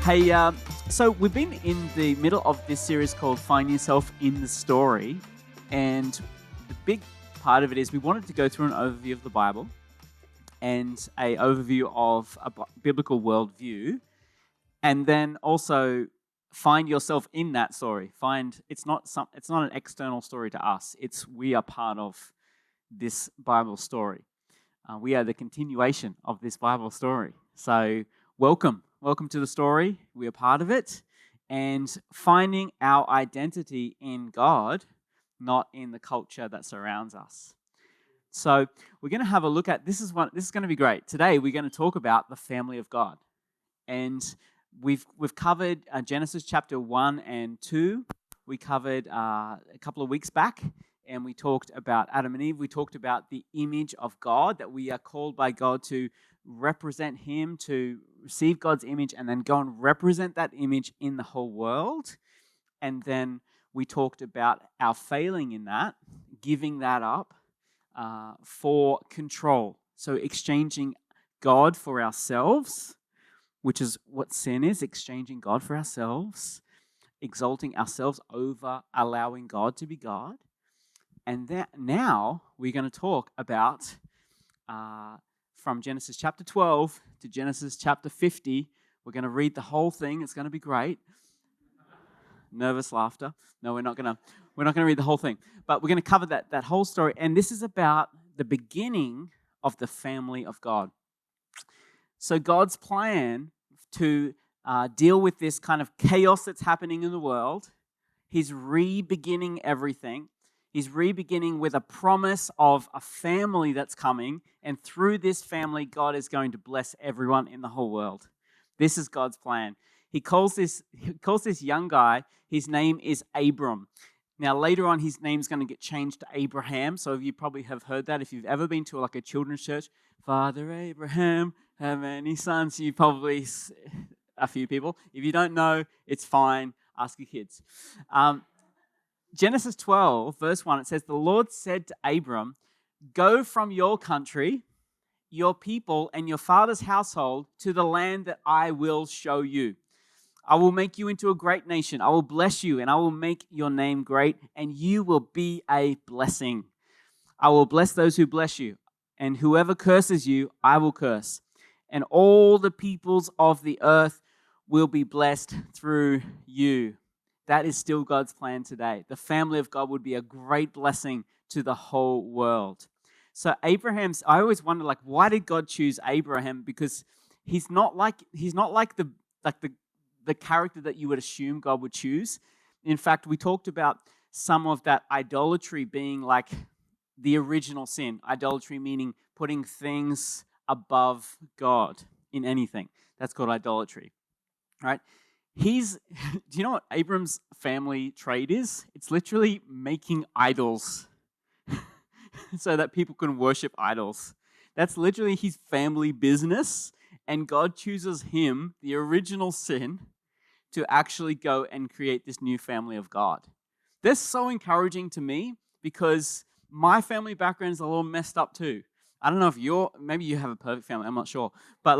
Hey, so we've been in the middle of this series called Find Yourself in the Story, and the big part of it is we wanted to go through an overview of the Bible and a overview of a biblical worldview, and then also find yourself in that story. It's not an external story to us. We are part of this Bible story. We are the continuation of this Bible story. So welcome to the story. We are part of it, and finding our identity in God, not in the culture that surrounds us. So we're going to have a look at this is going to be great. Today we're going to talk about the family of God, and we've covered Genesis chapter 1 and 2. We covered a couple of weeks back, and we talked about Adam and Eve. We talked about the image of God, that we are called by God to represent Him, to receive God's image, and then go and represent that image in the whole world. And then we talked about our failing in that, giving that up for control. So exchanging God for ourselves, which is what sin is, exchanging God for ourselves, exalting ourselves over allowing God to be God. And that now we're going to talk about from Genesis chapter 12 to Genesis chapter 50. We're going to read the whole thing. It's going to be great. Nervous laughter. No, we're not going to read the whole thing. But we're going to cover that whole story. And this is about the beginning of the family of God. So God's plan to deal with this kind of chaos that's happening in the world, He's re-beginning everything. He's re-beginning with a promise of a family that's coming, and through this family, God is going to bless everyone in the whole world. This is God's plan. He calls this young guy, his name is Abram. Now, later on, his name's going to get changed to Abraham. So you probably have heard that. If you've ever been to a children's church, Father Abraham, how many sons? You probably, a few people. If you don't know, it's fine. Ask your kids. Genesis 12, verse 1, it says, "The Lord said to Abram, go from your country, your people, and your father's household to the land that I will show you. I will make you into a great nation. I will bless you, and I will make your name great, and you will be a blessing. I will bless those who bless you, and whoever curses you, I will curse. And all the peoples of the earth will be blessed through you." That is still God's plan today. The family of God would be a great blessing to the whole world. So I always wonder, why did God choose Abraham? Because he's not like the character that you would assume God would choose. In fact, we talked about some of that idolatry being like the original sin. Idolatry meaning putting things above God in anything. That's called idolatry, right? Do you know what Abram's family trade is? It's literally making idols so that people can worship idols. That's literally his family business, and God chooses him, the original sin, to actually go and create this new family of God. That's so encouraging to me because my family background is a little messed up too. I don't know if maybe you have a perfect family, I'm not sure. But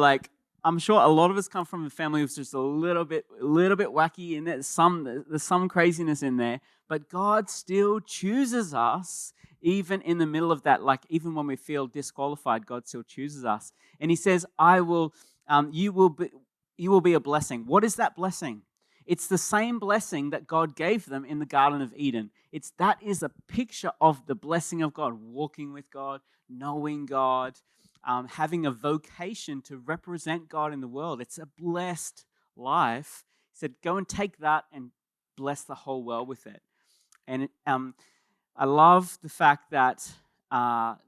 I'm sure a lot of us come from a family who's just a little bit wacky, and there's some craziness in there. But God still chooses us, even in the middle of that. Even when we feel disqualified, God still chooses us, and He says, you will be a blessing." What is that blessing? It's the same blessing that God gave them in the Garden of Eden. That is a picture of the blessing of God, walking with God, knowing God. Having a vocation to represent God in the world. It's a blessed life. He said, go and take that and bless the whole world with it. And I love the fact that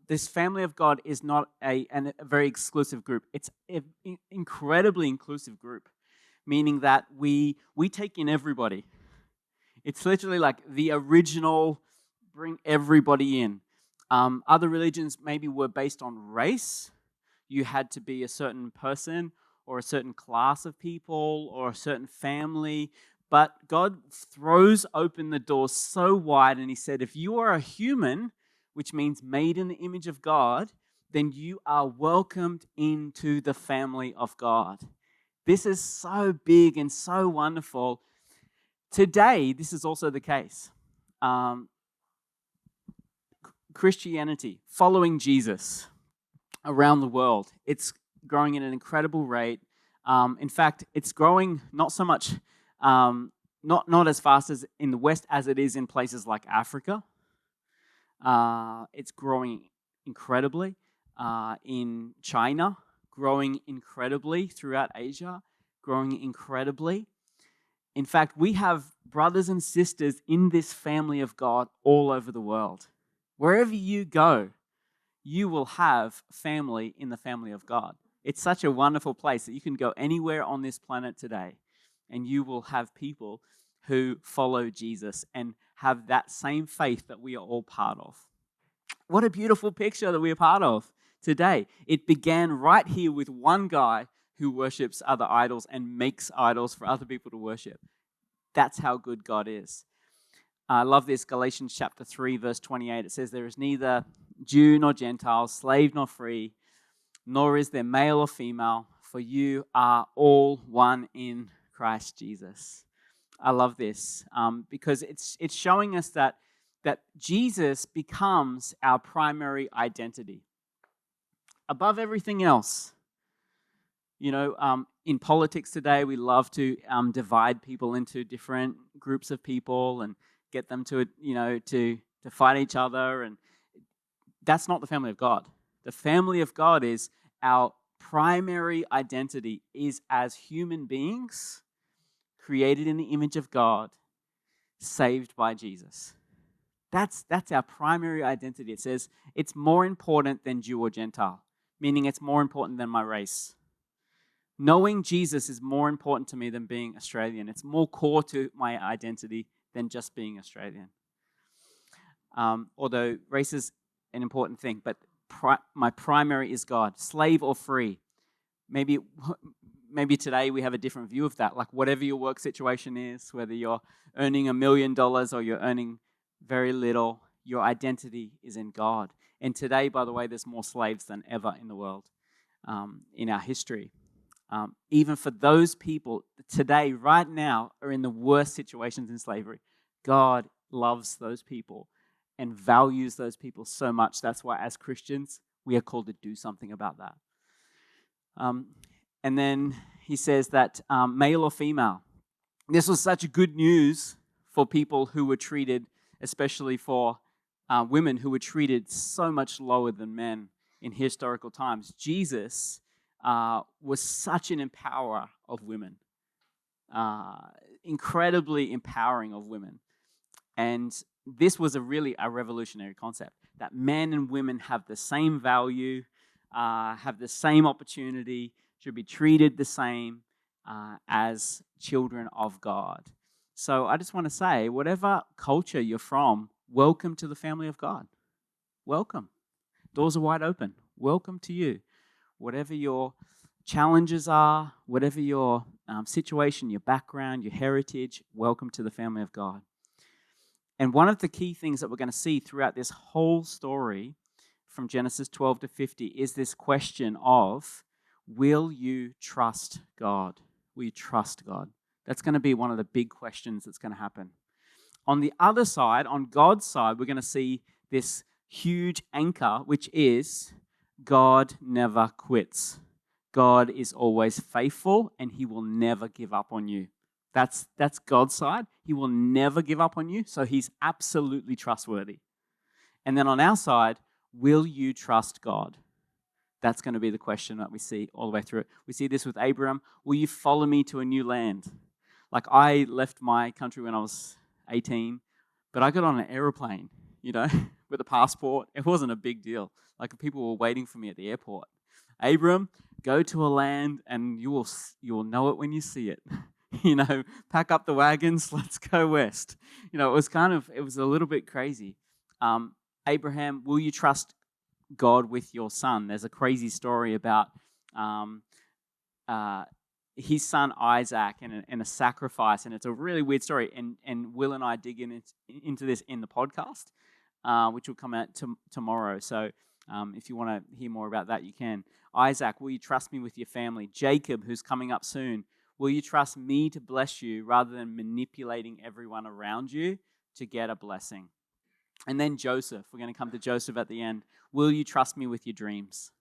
this family of God is not a very exclusive group. It's an incredibly inclusive group, meaning that we take in everybody. It's literally like the original, bring everybody in. Other religions maybe were based on race. You had to be a certain person or a certain class of people or a certain family. But God throws open the doors so wide, and He said, if you are a human, which means made in the image of God, then you are welcomed into the family of God. This is so big and so wonderful. Today, this is also the case. Christianity, following Jesus around the world, it's growing at an incredible rate. In fact, it's growing not so much, not as fast as in the West as it is in places like Africa. It's growing incredibly in China, growing incredibly throughout Asia, growing incredibly. In fact, we have brothers and sisters in this family of God all over the world. Wherever you go, you will have family in the family of God. It's such a wonderful place that you can go anywhere on this planet today and you will have people who follow Jesus and have that same faith that we are all part of. What a beautiful picture that we are part of today. It began right here with one guy who worships other idols and makes idols for other people to worship. That's how good God is. I love this, Galatians chapter 3, verse 28. It says, there is neither Jew nor Gentile, slave nor free, nor is there male or female, for you are all one in Christ Jesus. I love this because it's showing us that Jesus becomes our primary identity. Above everything else. You know, in politics today, we love to divide people into different groups of people and get them to fight each other. And that's not the family of God. The family of God is our primary identity is as human beings created in the image of God, saved by Jesus. That's our primary identity. It says it's more important than Jew or Gentile, meaning it's more important than my race. Knowing Jesus is more important to me than being Australian. It's more core to my identity than just being Australian. Although race is an important thing, but my primary is God, slave or free. Maybe today we have a different view of that. Like whatever your work situation is, whether you're earning $1 million or you're earning very little, your identity is in God. And today, by the way, there's more slaves than ever in the world, in our history. Even for those people today, right now, are in the worst situations in slavery. God loves those people and values those people so much. That's why as Christians, we are called to do something about that. And then he says that male or female. This was such good news for people who were treated, especially for women who were treated so much lower than men in historical times. Jesus was such an empowerer of women, incredibly empowering of women. And this was really a revolutionary concept, that men and women have the same value, have the same opportunity, should be treated the same as children of God. So I just want to say, whatever culture you're from, welcome to the family of God. Welcome. Doors are wide open. Welcome to you. Whatever your challenges are, whatever your situation, your background, your heritage, welcome to the family of God. And one of the key things that we're going to see throughout this whole story from Genesis 12 to 50 is this question of, will you trust God? Will you trust God? That's going to be one of the big questions that's going to happen. On the other side, on God's side, we're going to see this huge anchor, which is God never quits. God is always faithful and he will never give up on you. That's God's side. He will never give up on you, so he's absolutely trustworthy. And then on our side, will you trust God? That's going to be the question that we see all the way through it. We see this with Abraham. Will you follow me to a new land? Like I left my country when I was 18, but I got on an aeroplane, with a passport. It wasn't a big deal. Like people were waiting for me at the airport. Abram, go to a land and you will know it when you see it. Pack up the wagons, let's go west. It was a little bit crazy. Abraham, will you trust God with your son? There's a crazy story about his son Isaac and a sacrifice, and it's a really weird story. And Will and I dig into this in the podcast, which will come out tomorrow. So If you want to hear more about that, you can. Isaac, will you trust me with your family? Jacob, who's coming up soon, will you trust me to bless you rather than manipulating everyone around you to get a blessing? And then Joseph, we're going to come to Joseph at the end. Will you trust me with your dreams?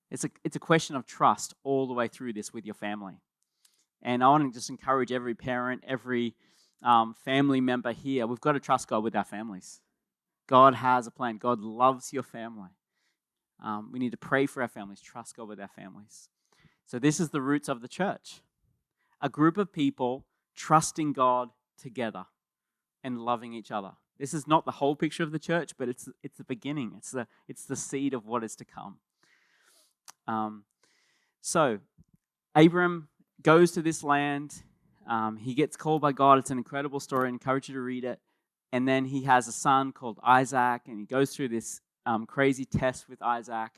It's a question of trust all the way through this with your family. And I want to just encourage every parent, every family member here, we've got to trust God with our families. God has a plan. God loves your family. We need to pray for our families, trust God with our families. So this is the roots of the church. A group of people trusting God together and loving each other. This is not the whole picture of the church, but it's the beginning. It's the seed of what is to come. So Abram goes to this land. He gets called by God. It's an incredible story. I encourage you to read it. And then he has a son called Isaac, and he goes through this crazy test with Isaac,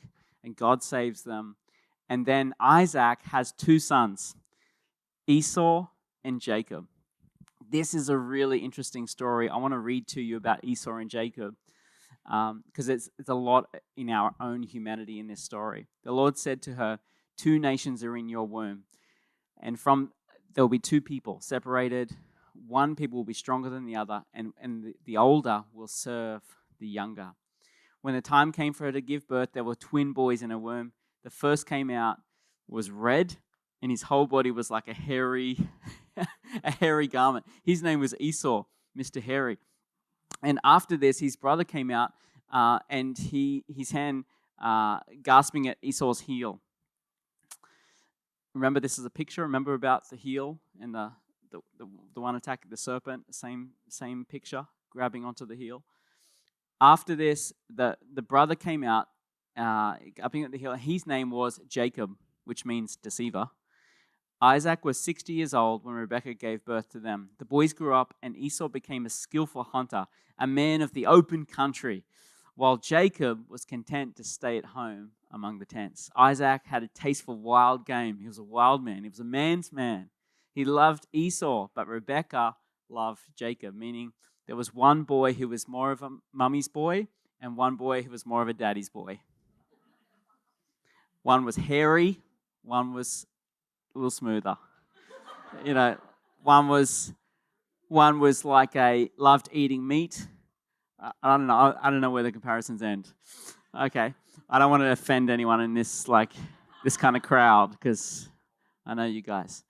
and God saves them. And then Isaac has two sons, Esau and Jacob. This is a really interesting story. I want to read to you about Esau and Jacob because it's a lot in our own humanity in this story. The Lord said to her, 2 nations are in your womb, and there will be 2 people separated. One people will be stronger than the other, and the older will serve the younger. When the time came for her to give birth, there were twin boys in her womb. The first came out, was red, and his whole body was like a hairy garment. His name was Esau, Mr. Hairy. And after this, his brother came out, and his hand grasping at Esau's heel. Remember, this is a picture. Remember about the heel and the one attacking the serpent. Same picture, grabbing onto the heel. After this, the brother came out, grabbing at the heel. His name was Jacob, which means deceiver. Isaac was 60 years old when Rebekah gave birth to them. The boys grew up, and Esau became a skillful hunter, a man of the open country, while Jacob was content to stay at home among the tents. Isaac had a taste for wild game. He was a wild man. He was a man's man. He loved Esau, but Rebekah loved Jacob, meaning there was one boy who was more of a mummy's boy and one boy who was more of a daddy's boy. One was hairy, one was a little smoother. One was like loved eating meat. I don't know where the comparisons end. Okay, I don't want to offend anyone in this kind of crowd because I know you guys.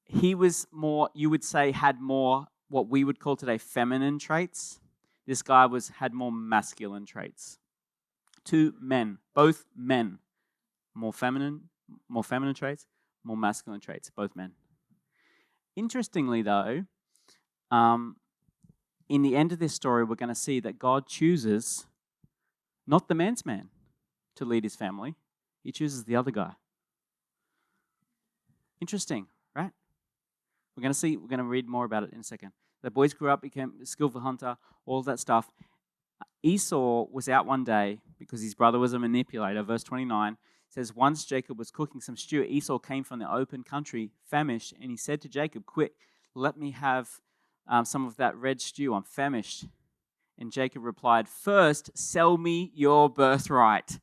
He was more, you would say, had more what we would call today feminine traits. This guy had more masculine traits. 2 men, both men, more feminine traits, more masculine traits, both men. Interestingly, though, in the end of this story, we're going to see that God chooses not the man's man to lead his family. He chooses the other guy. Interesting, right? We're going to read more about it in a second. The boys grew up, became a skillful hunter, all of that stuff. Esau was out one day because his brother was a manipulator. Verse 29 says, once Jacob was cooking some stew, Esau came from the open country, famished, and he said to Jacob, quick, let me have some of that red stew. I'm famished. And Jacob replied, first, sell me your birthright.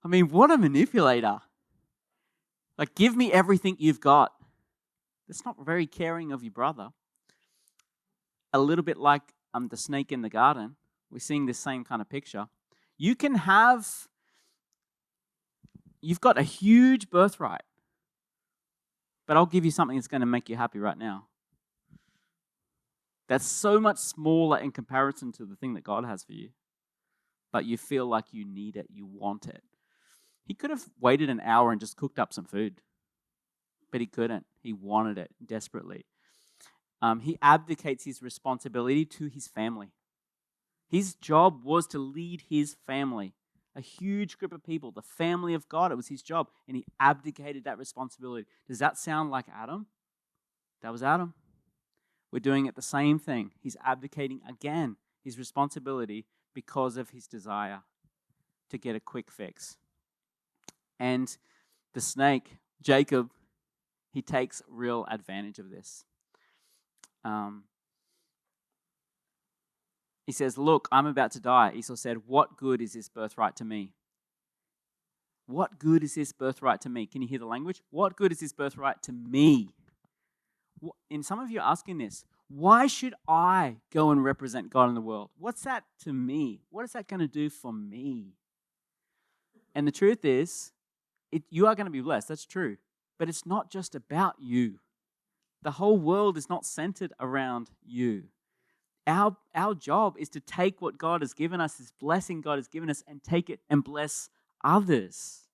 I mean, what a manipulator. Like, give me everything you've got. That's not very caring of your brother. A little bit like the snake in the garden. We're seeing this same kind of picture. You've got a huge birthright, but I'll give you something that's going to make you happy right now. That's so much smaller in comparison to the thing that God has for you, but you feel like you need it, you want it. He could have waited an hour and just cooked up some food, but he couldn't. He wanted it desperately. He abdicates his responsibility to his family. His job was to lead his family, a huge group of people, the family of God. It was his job, and he abdicated that responsibility. Does that sound like Adam? That was Adam. We're doing it the same thing. He's abdicating again his responsibility because of his desire to get a quick fix. And the snake, Jacob, he takes real advantage of this. he says, look, I'm about to die. Esau said, what good is this birthright to me? What good is this birthright to me? Can you hear the language? What good is this birthright to me? And some of you are asking this. Why should I go and represent God in the world? What's that to me? What is that going to do for me? And the truth is, you are going to be blessed. That's true. But it's not just about you. The whole world is not centered around you. Our job is to take what God has given us, this blessing God has given us, and take it and bless others.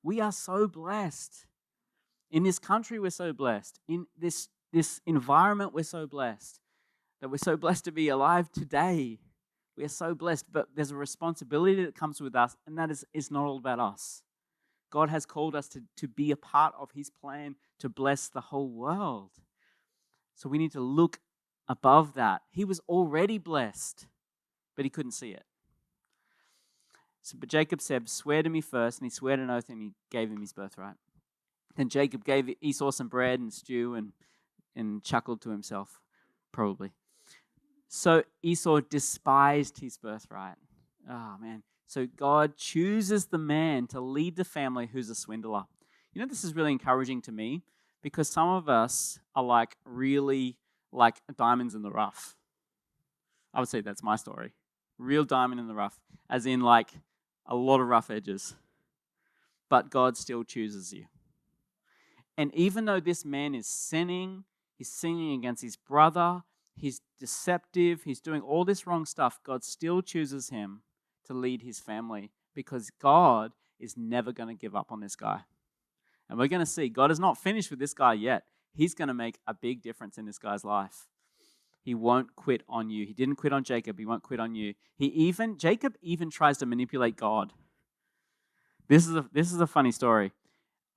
We are so blessed. In this country, we're so blessed. In this environment, we're so blessed. That we're so blessed to be alive today. We are so blessed, but there's a responsibility that comes with us, and that is not all about us. God has called us to be a part of his plan to bless the whole world. So we need to look above that. He was already blessed, but he couldn't see it. But Jacob said, swear to me first, and he swore an oath, and he gave him his birthright. Then Jacob gave Esau some bread and stew and chuckled to himself, probably. So Esau despised his birthright. Oh, man. So God chooses the man to lead the family who's a swindler. You know, this is really encouraging to me because some of us are really diamonds in the rough. I would say that's my story. Real diamond in the rough, as in a lot of rough edges. But God still chooses you. And even though this man is sinning, he's sinning against his brother, he's deceptive, he's doing all this wrong stuff, God still chooses him to lead his family because God is never going to give up on this guy. And we're going to see, God is not finished with this guy yet. He's going to make a big difference in this guy's life. He won't quit on you. He didn't quit on Jacob. He won't quit on you. Jacob even tries to manipulate God. This is a funny story.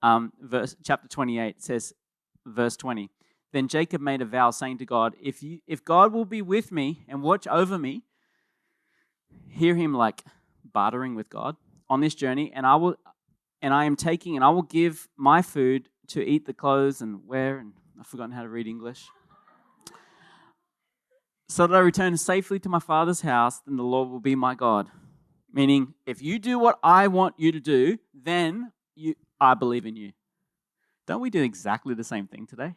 Chapter 28 says, verse 20. Then Jacob made a vow, saying to God, if God will be with me and watch over me, hear him bartering with God on this journey, and I will give my food to eat, the clothes and wear, and I've forgotten how to read English, so that I return safely to my father's house, then the Lord will be my God. Meaning, if you do what I want you to do, then I believe in you. Don't we do exactly the same thing today?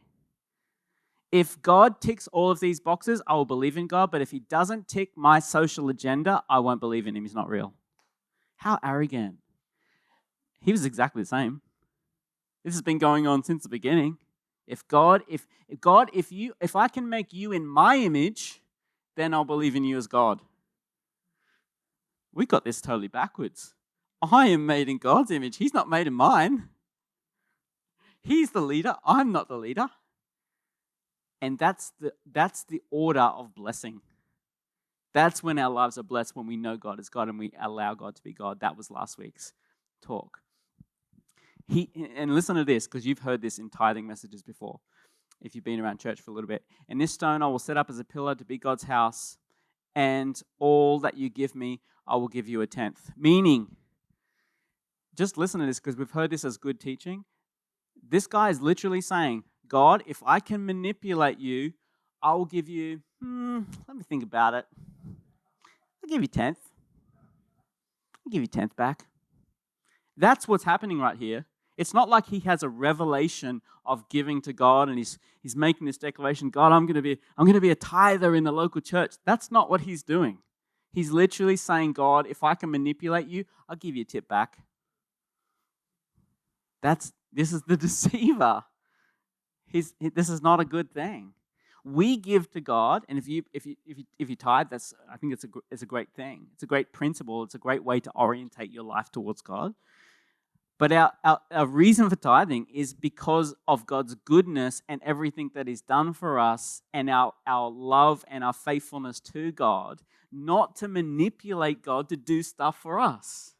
If God ticks all of these boxes, I will believe in God. But if he doesn't tick my social agenda, I won't believe in him. He's not real. How arrogant. He was exactly the same. This has been going on since the beginning. If I can make you in my image, then I'll believe in you as God. We got this totally backwards. I am made in God's image. He's not made in mine. He's the leader. I'm not the leader. And that's the order of blessing. That's when our lives are blessed, when we know God is God and we allow God to be God. That was last week's talk. And listen to this, because you've heard this in tithing messages before, if you've been around church for a little bit. And this stone I will set up as a pillar to be God's house, and all that you give me, I will give you a tenth. Meaning, just listen to this, because we've heard this as good teaching. This guy is literally saying, God, if I can manipulate you, I will give you, let me think about it. I'll give you 10th. I'll give you 10th back. That's what's happening right here. It's not like he has a revelation of giving to God and he's making this declaration, God, I'm going to be a tither in the local church. That's not what he's doing. He's literally saying, God, if I can manipulate you, I'll give you a tip back. This is the deceiver. This is not a good thing. We give to God, and if you tithe, I think it's a great thing. It's a great principle. It's a great way to orientate your life towards God. But our reason for tithing is because of God's goodness and everything that He's done for us, and our love and our faithfulness to God, not to manipulate God to do stuff for us.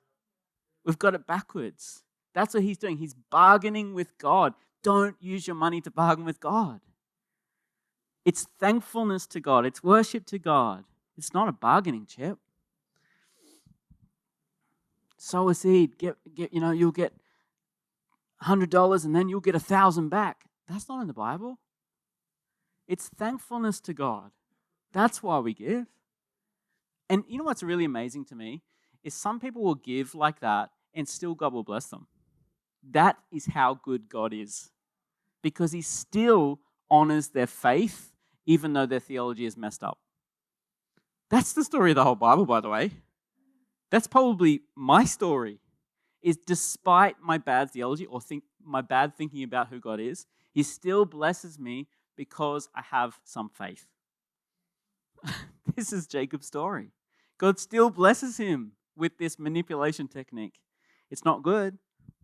We've got it backwards. That's what He's doing. He's bargaining with God. Don't use your money to bargain with God. It's thankfulness to God. It's worship to God. It's not a bargaining chip. Sow a seed. You'll get $100 and then you'll get 1,000 back. That's not in the Bible. It's thankfulness to God. That's why we give. And you know what's really amazing to me is some people will give like that and still God will bless them. That is how good God is, because he still honors their faith even though their theology is messed up. That's the story of the whole Bible, by the way. That's probably my story, is despite my bad theology or my bad thinking about who God is, he still blesses me because I have some faith. This is Jacob's story. God still blesses him with this manipulation technique. It's not good,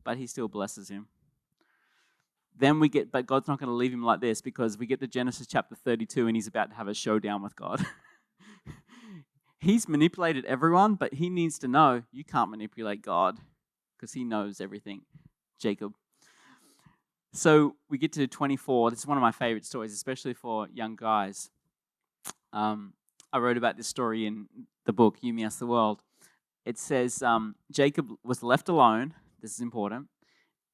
but he still blesses him. Then but God's not going to leave him like this, because we get to Genesis chapter 32 and he's about to have a showdown with God. He's manipulated everyone, but he needs to know you can't manipulate God because he knows everything, Jacob. So we get to 24. This is one of my favorite stories, especially for young guys. I wrote about this story in the book, You, Me, Us, the World. It says Jacob was left alone. This is important.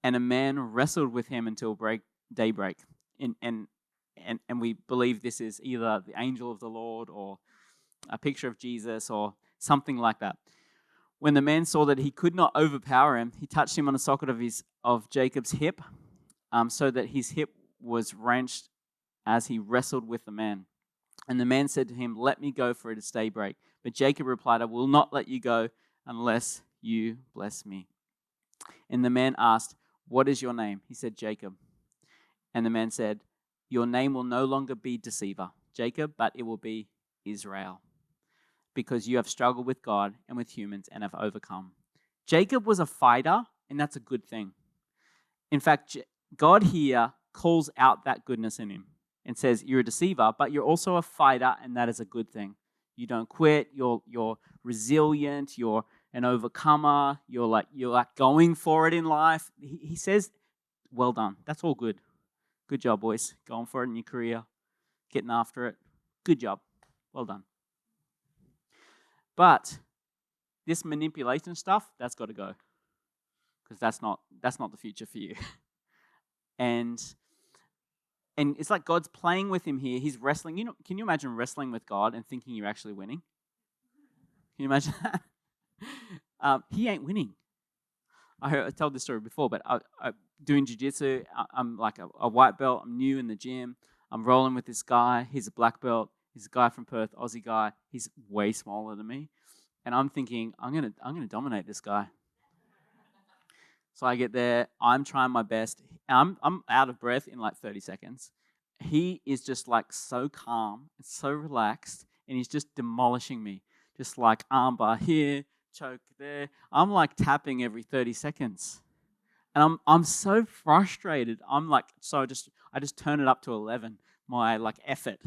And a man wrestled with him until daybreak. And we believe this is either the angel of the Lord or a picture of Jesus or something like that. When the man saw that he could not overpower him, he touched him on the socket of Jacob's hip, so that his hip was wrenched as he wrestled with the man. And the man said to him, "Let me go, for it is daybreak." But Jacob replied, "I will not let you go unless you bless me." And the man asked, "What is your name?" He said, "Jacob." And the man said, "Your name will no longer be deceiver, Jacob, but it will be Israel, because you have struggled with God and with humans and have overcome." Jacob was a fighter, and that's a good thing. In fact, God here calls out that goodness in him and says, you're a deceiver, but you're also a fighter, and that is a good thing. You don't quit, you're resilient, you're an overcomer, you're like going for it in life. He says, well done. That's all good. Good job, boys. Going for it in your career, getting after it. Good job. Well done. But this manipulation stuff, that's got to go, because that's not the future for you. And it's like God's playing with him here. He's wrestling. Can you imagine wrestling with God and thinking you're actually winning? Can you imagine that? He ain't winning. I told this story before, but I doing jiu-jitsu. I'm like a white belt. I'm new in the gym. I'm rolling with this guy. He's a black belt. He's a guy from Perth, Aussie guy. He's way smaller than me. And I'm thinking, I'm gonna dominate this guy. So I get there. I'm trying my best. I'm out of breath in like 30 seconds. He is just like so calm and so relaxed, and he's just demolishing me. Just like armbar here, choke there. I'm like tapping every 30 seconds. And I'm so frustrated. I'm like, I just turn it up to 11, my like effort.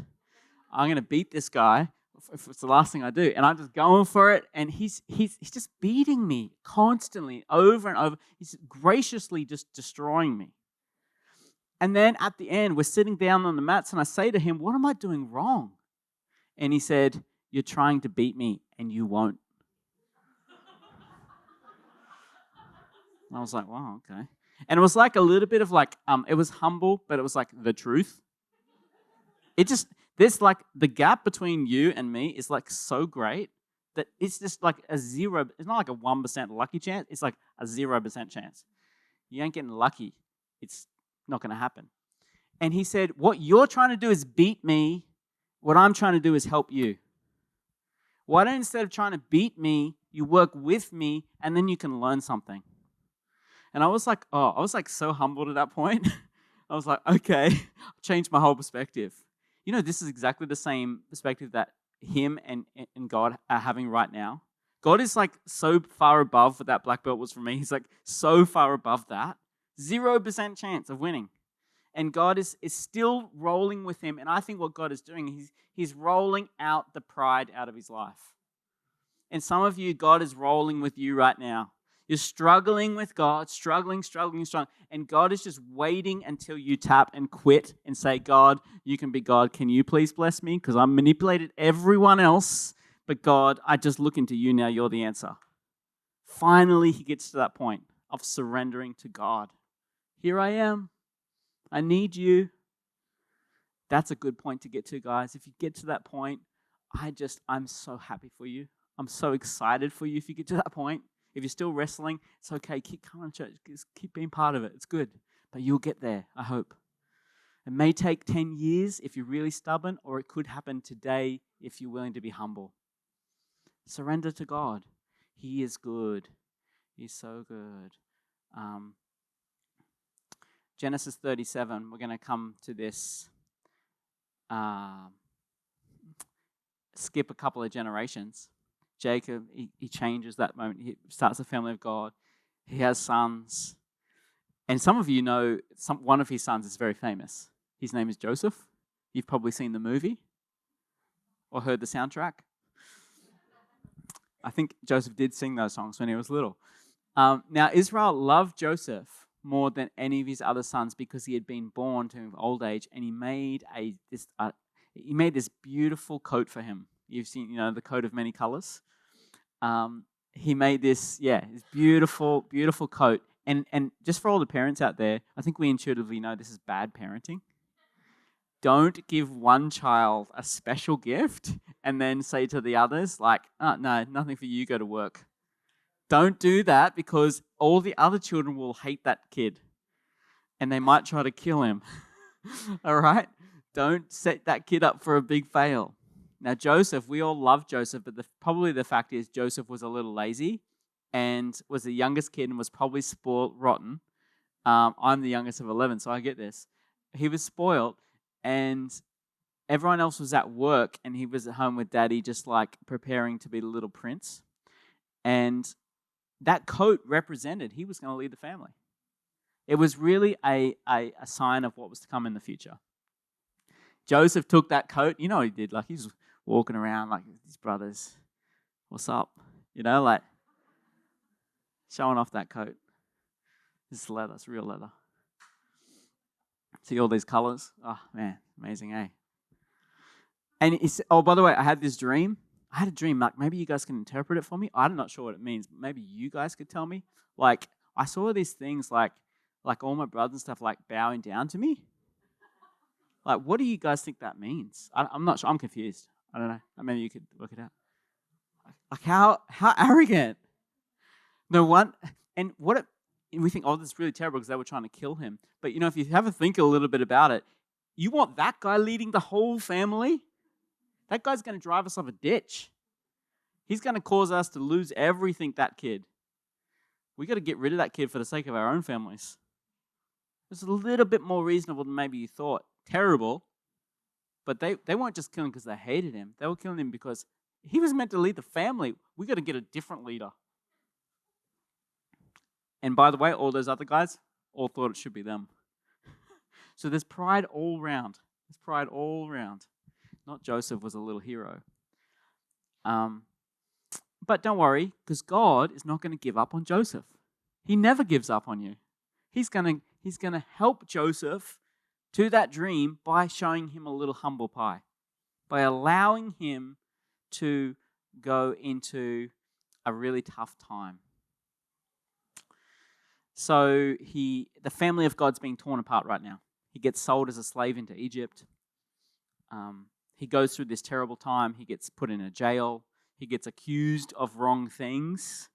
I'm going to beat this guy if it's the last thing I do. And I'm just going for it. And he's just beating me constantly over and over. He's graciously just destroying me. And then at the end, we're sitting down on the mats, and I say to him, "What am I doing wrong?" And he said, "You're trying to beat me, and you won't." And I was like, wow, okay. And it was like a little bit of like, it was humble, but it was like the truth. There's like the gap between you and me is like so great that it's just like a zero. It's not like a 1% lucky chance. It's like a 0% chance. You ain't getting lucky. It's not going to happen. And he said, what you're trying to do is beat me. What I'm trying to do is help you. Why don't, instead of trying to beat me, you work with me, and then you can learn something. And I was like so humbled at that point. I was like, okay, changed my whole perspective. This is exactly the same perspective that him and God are having right now. God is like so far above what that black belt was for me. He's like so far above that. 0% chance of winning. And God is still rolling with him. And I think what God is doing, he's rolling out the pride out of his life. And some of you, God is rolling with you right now. You're struggling with God, struggling. And God is just waiting until you tap and quit and say, God, you can be God. Can you please bless me? Because I manipulated everyone else. But God, I just look into you now. You're the answer. Finally, he gets to that point of surrendering to God. Here I am. I need you. That's a good point to get to, guys. If you get to that point, I'm so happy for you. I'm so excited for you if you get to that point. If you're still wrestling, it's okay. Keep coming to church. Just keep being part of it. It's good. But you'll get there, I hope. It may take 10 years if you're really stubborn, or it could happen today if you're willing to be humble. Surrender to God. He is good. He's so good. Genesis 37, we're going to come to this, skip a couple of generations. Jacob, he changes that moment. He starts a family of God. He has sons. And some of you know one of his sons is very famous. His name is Joseph. You've probably seen the movie or heard the soundtrack. I think Joseph did sing those songs when he was little. Now, Israel loved Joseph more than any of his other sons because he had been born to old age, and he made this beautiful coat for him. You've seen, the coat of many colors. He made this beautiful, beautiful coat. And just for all the parents out there, I think we intuitively know this is bad parenting. Don't give one child a special gift and then say to the others, like, oh, no, nothing for you, go to work. Don't do that, because all the other children will hate that kid and they might try to kill him. All right? Don't set that kid up for a big fail. Now, Joseph, we all love Joseph, but probably the fact is Joseph was a little lazy and was the youngest kid and was probably spoiled rotten. I'm the youngest of 11, so I get this. He was spoiled, and everyone else was at work, and he was at home with Daddy, just like preparing to be the little prince. And that coat represented he was going to lead the family. It was really a sign of what was to come in the future. Joseph took that coat. You know what he did? Like, he's walking around like his brothers. What's up? Like showing off that coat. This is leather. It's real leather. See all these colors? Oh, man. Amazing, eh? And he said, oh, by the way, I had this dream. I had a dream. Like, maybe you guys can interpret it for me. I'm not sure what it means. But maybe you guys could tell me. Like, I saw these things like all my brothers and stuff like bowing down to me. Like, what do you guys think that means? I'm not sure. I'm confused. I don't know. Maybe you could work it out. Like, how arrogant. No one. And we think, oh, this is really terrible because they were trying to kill him. But, if you have a think a little bit about it, you want that guy leading the whole family? That guy's going to drive us off a ditch. He's going to cause us to lose everything, that kid. We got to get rid of that kid for the sake of our own families. It's a little bit more reasonable than maybe you thought. Terrible, but they weren't just killing because they hated him. They were killing him because he was meant to lead the family. We got to get a different leader. And by the way, all those other guys all thought it should be them. So there's pride all round. There's pride all round. Not Joseph was a little hero. But don't worry, because God is not going to give up on Joseph. He never gives up on you. He's going to help Joseph to that dream by showing him a little humble pie, by allowing him to go into a really tough time. So the family of God's being torn apart right now. He gets sold as a slave into Egypt. He goes through this terrible time. He gets put in a jail. He gets accused of wrong things.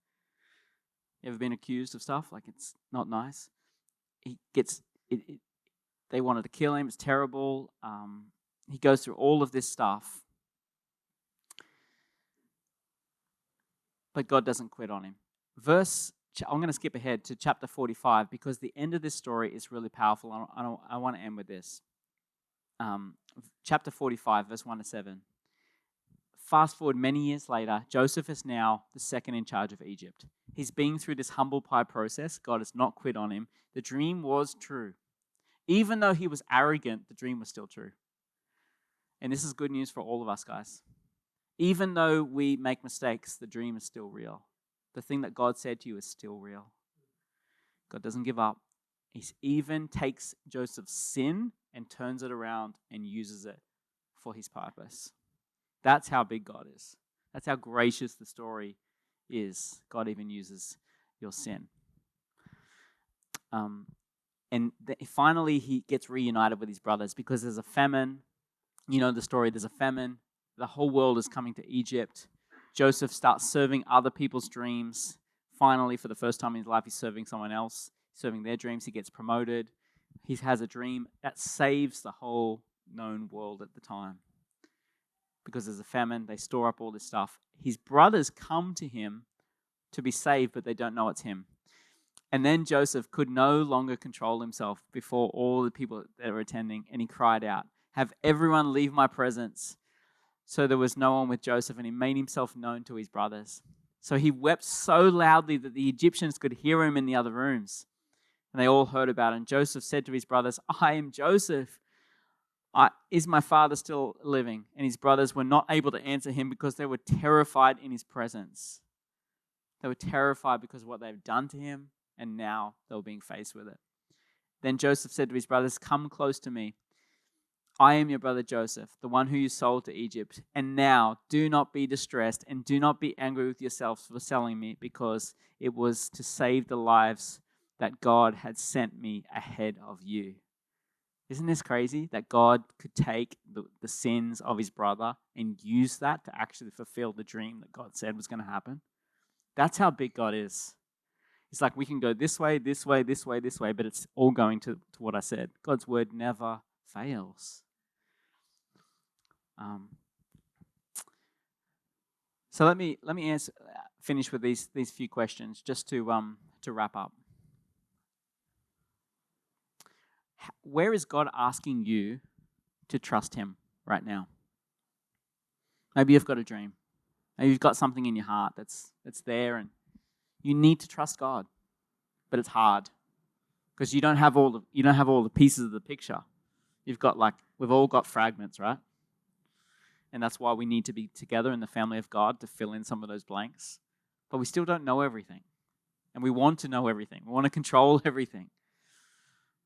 You ever been accused of stuff? Like, it's not nice. He gets they wanted to kill him. It's terrible. He goes through all of this stuff. But God doesn't quit on him. I'm going to skip ahead to chapter 45 because the end of this story is really powerful. I want to end with this. Chapter 45, verse 1 to 7. Fast forward many years later, Joseph is now the second in charge of Egypt. He's been through this humble pie process. God has not quit on him. The dream was true. Even though he was arrogant, the dream was still true. And this is good news for all of us, guys. Even though we make mistakes, the dream is still real. The thing that God said to you is still real. God doesn't give up. He even takes Joseph's sin and turns it around and uses it for his purpose. That's how big God is. That's how gracious the story is. God even uses your sin. Finally, he gets reunited with his brothers because there's a famine. You know the story. There's a famine. the whole world is coming to Egypt. Joseph starts serving other people's dreams. Finally, for the first time in his life, he's serving someone else, serving their dreams. He gets promoted. He has a dream that saves the whole known world at the time. Because there's a famine, they store up all this stuff. His brothers come to him to be saved, but they don't know it's him. And then Joseph could no longer control himself before all the people that were attending, and he cried out, "Have everyone leave my presence." So there was no one with Joseph, and he made himself known to his brothers. So he wept so loudly that the Egyptians could hear him in the other rooms. And they all heard about it. And Joseph said to his brothers, "I am Joseph. Is my father still living?" And his brothers were not able to answer him because they were terrified in his presence. They were terrified because of what they've done to him, and now they were being faced with it. Then Joseph said to his brothers, "Come close to me. I am your brother Joseph, the one who you sold to Egypt. And now do not be distressed and do not be angry with yourselves for selling me, because it was to save the lives that God had sent me ahead of you." Isn't this crazy that God could take the sins of his brother and use that to actually fulfill the dream that God said was going to happen? That's how big God is. It's like we can go this way, this way, this way, this way, but it's all going to what I said. God's word never fails. So let me finish with these few questions just to wrap up. Where is God asking you to trust him right now? Maybe you've got a dream. Maybe you've got something in your heart that's there, and you need to trust God, but it's hard because you don't have all the pieces of the picture. We've all got fragments, right? And that's why we need to be together in the family of God to fill in some of those blanks. But we still don't know everything, and we want to know everything. We want to control everything.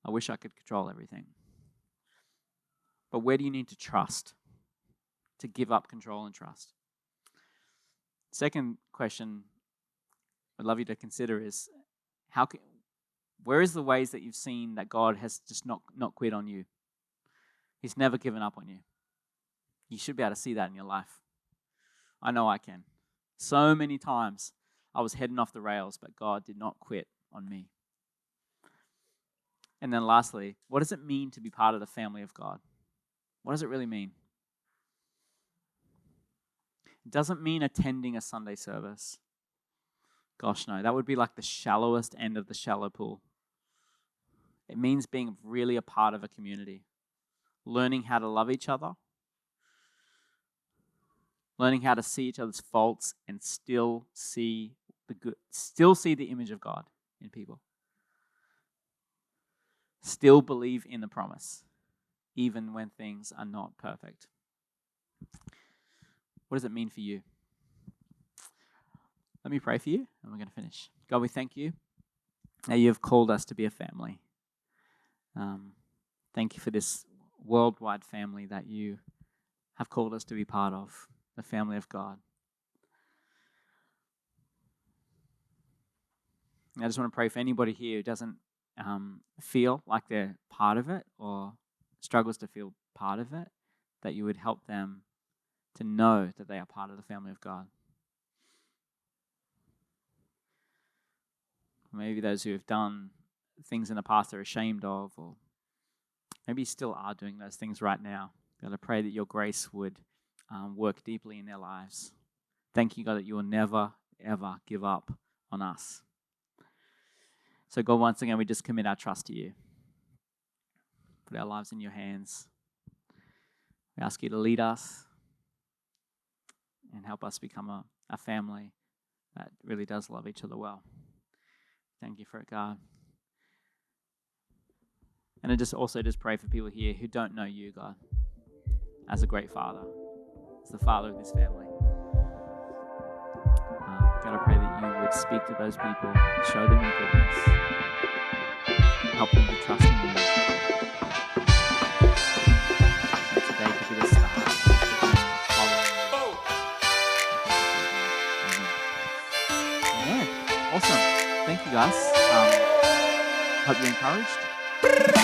I wish I could control everything. But where do you need to trust? To give up control and trust. Second question I'd love you to consider is, where is the ways that you've seen that God has just not quit on you? He's never given up on you. You should be able to see that in your life. I know I can. So many times I was heading off the rails, but God did not quit on me. And then lastly, what does it mean to be part of the family of God? What does it really mean? It doesn't mean attending a Sunday service. Gosh, no, that would be like the shallowest end of the shallow pool. It means being really a part of a community, learning how to love each other, learning how to see each other's faults and still see the good, still see the image of God in people. Still believe in the promise, even when things are not perfect. What does it mean for you? Let me pray for you, and we're going to finish. God, we thank you that you have called us to be a family. Thank you for this worldwide family that you have called us to be part of, the family of God. And I just want to pray for anybody here who doesn't feel like they're part of it or struggles to feel part of it, that you would help them to know that they are part of the family of God. Maybe those who have done things in the past they're ashamed of, or maybe still are doing those things right now. God, I pray that your grace would work deeply in their lives. Thank you, God, that you will never, ever give up on us. So God, once again, we just commit our trust to you. Put our lives in your hands. We ask you to lead us and help us become a family that really does love each other well. Thank you for it, God. And I just pray for people here who don't know you, God, as a great father, as the father of this family. God, I pray that you would speak to those people, show them your goodness, help them to trust in you. And today could be the start of following you. Amen. Awesome. Thank you, guys. Hope you're encouraged.